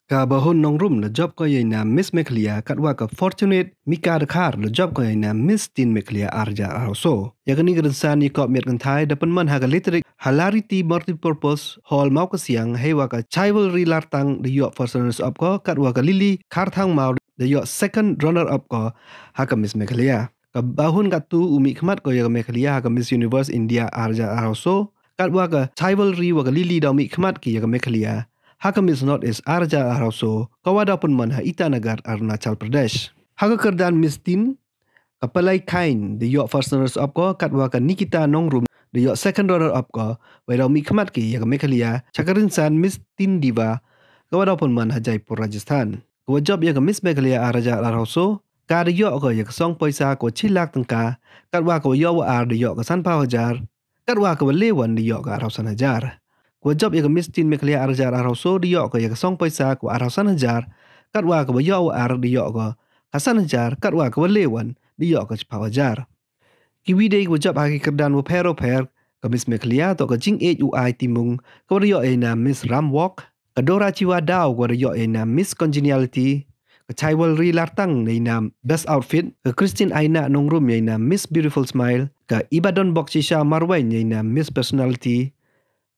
Ka Bahun nongrum le job ko na Miss Meghalaya katwa ka fortunate mika dekhar le job ko na Miss Tin Meghalaya arja arso. Ya kani grensan ni ko miat kan thai dapan man ha literik hilarity multipurpose hall mau ka siang hewa ka chivalry lartang de yo first up ko katwa ka lily kharthang mau de yo second runner up ko ha ka Miss Meghalaya. Ka Bahun ka tu umi khmat ko ya Meghalaya ha ka Miss Universe India arja arso. Katwa ka chivalry wa ka lily da umi khmat ki ya Meghalaya. Hakam is not is arja arauso kawada pun man ha Itanagar Arunachal Pradesh. Haka kerdan mistin kapalai kain the yok first runners up ko katwa ka Nikita nongrum the yok second runner up ko wairau mi khamat ki ya Meghalaya chakarin san mistin diva kawada pun man ha Jaipur Rajasthan. Ko job ya Miss Meghalaya arja arauso ka the yok ko ya song paisa ko chilak tangka katwa ko yo ar the yok ka san pa hajar katwa ko lewan the yok ka arausan hajar. Ko job ya Miss Tin Meghalaya arjar arauso di yok ko ya song paisa ko arausan hajar katwa ko yo ar di yok ko kasan hajar katwa ko lewan di yok ko pa hajar. Ki widei ko job haki kerdan wo pero per ko Miss Meghalaya to ko jing age ui timung ko yo na Miss Ramwalk ka dora chiwa daw ko yo na Miss Congeniality ka chivalry lartang na best outfit ka Christine Aina nongrum na Miss Beautiful Smile ka Ibadan Bokshisha Marwai na Miss Personality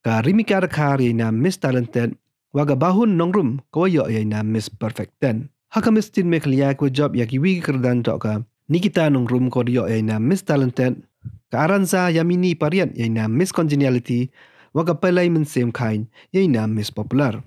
ka Rimika Rakhar na Miss Talented waga Bahun nongrum ko yo na Miss Perfect 10. Haka Miss Tin Meghalaya ko job ya kiwi kerdan to ka Nikita nongrum ko yo na Miss Talented ka Aranza Yamini Parian na Miss Congeniality waga palay men same kind na Miss Popular.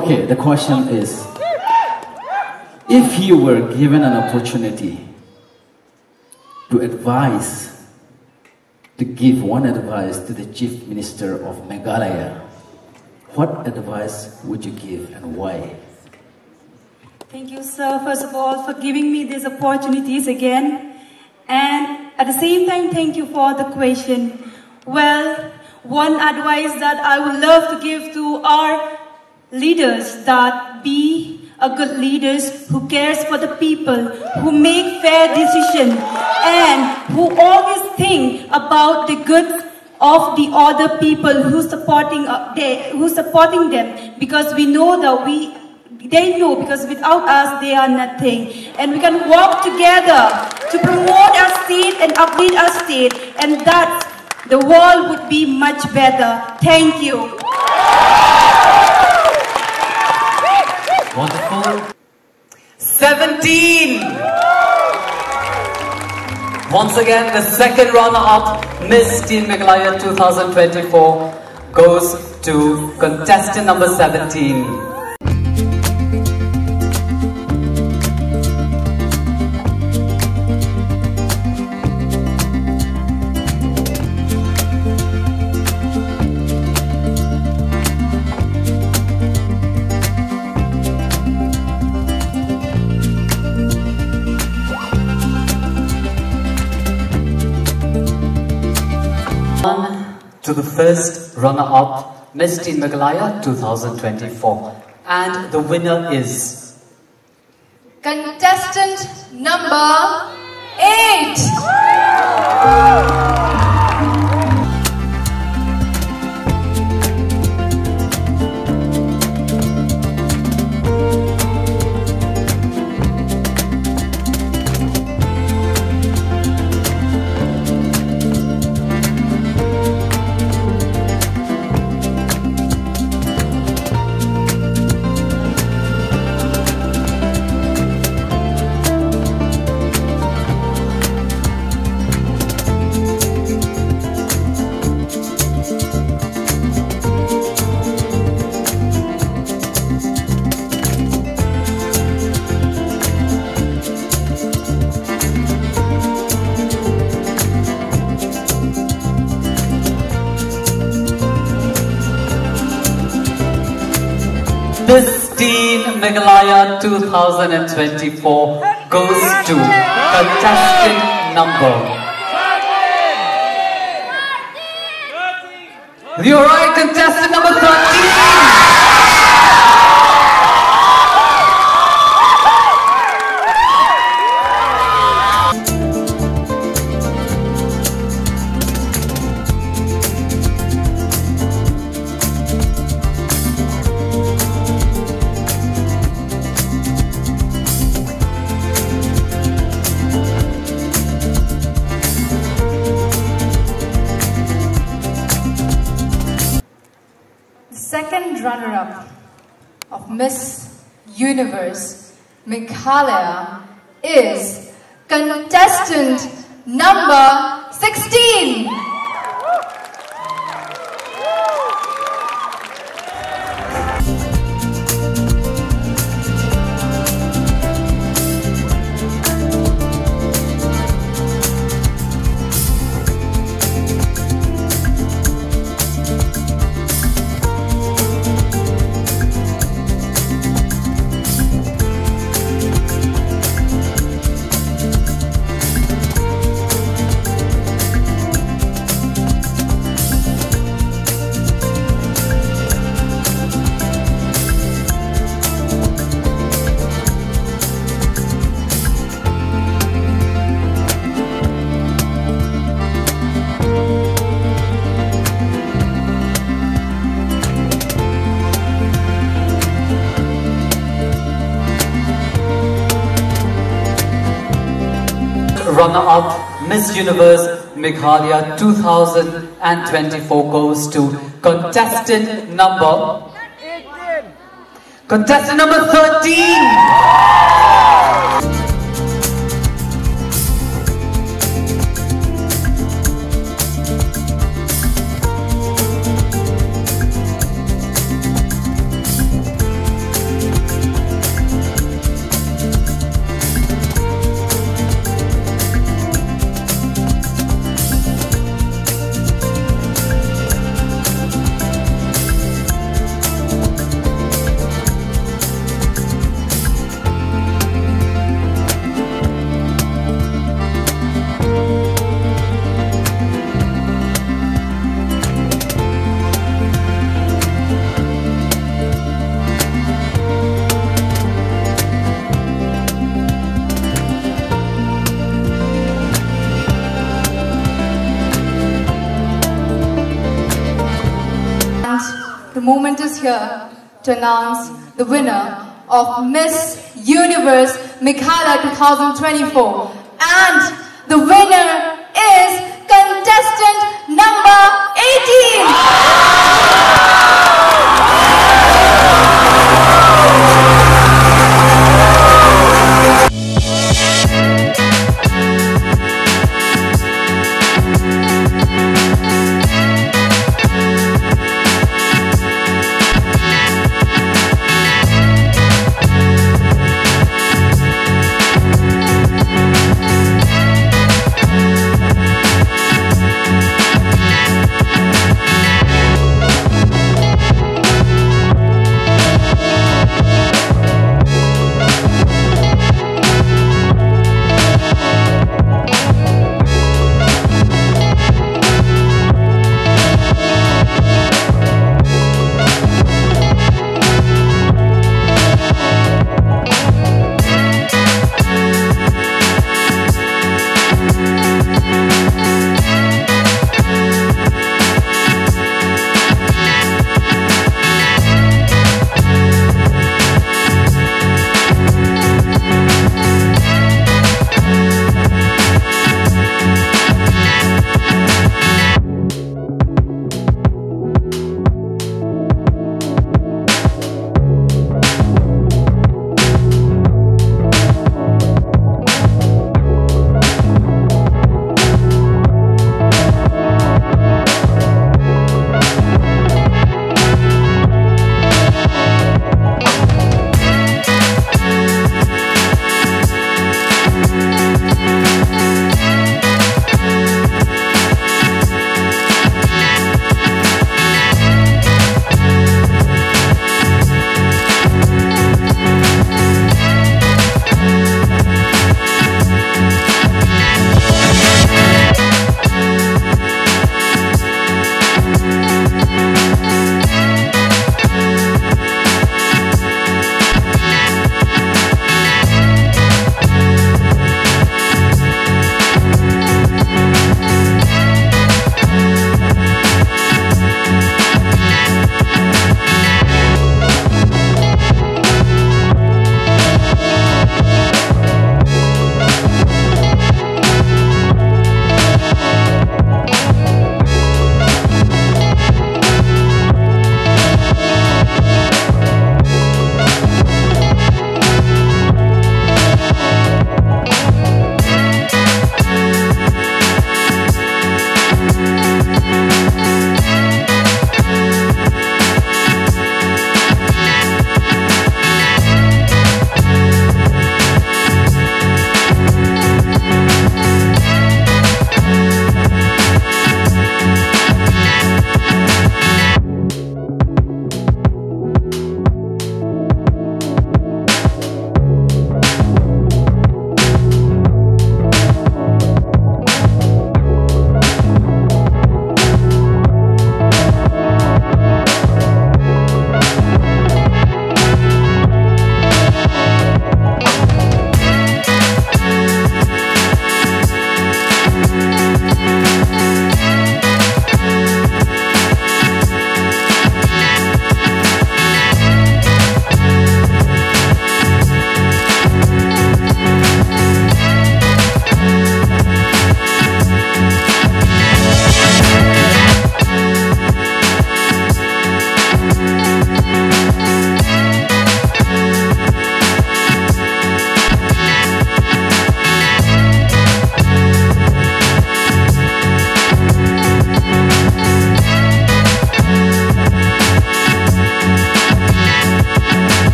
Okay, the question is, if you were given an opportunity to give one advice to the Chief Minister of Meghalaya, what advice would you give and why? Thank you, sir, first of all, for giving me these opportunities again. And at the same time, thank you for the question. Well, one advice that I would love to give to our leaders, that be a good leaders who cares for the people, who make fair decisions, and who always think about the good of the other people who supporting them, because we know that they know, because without us they are nothing, and we can work together to promote our state and uplift our state, and that the world would be much better. Thank you. Wonderful. 17. Once again, the second runner-up, Miss Teen Meghalaya 2024, goes to contestant number 17. To the first runner-up, Miss Teen Meghalaya 2024. And the winner is... contestant number 8. Miss Teen Meghalaya 2024 goes to contestant number... You're right, contestant number 13! Second runner-up of Miss Universe Meghalaya is contestant number 16. Runner-up, Miss Universe Meghalaya 2024 goes to contestant number... Contestant number 13! the moment is here to announce the winner of Miss Universe Meghalaya 2024. And the winner is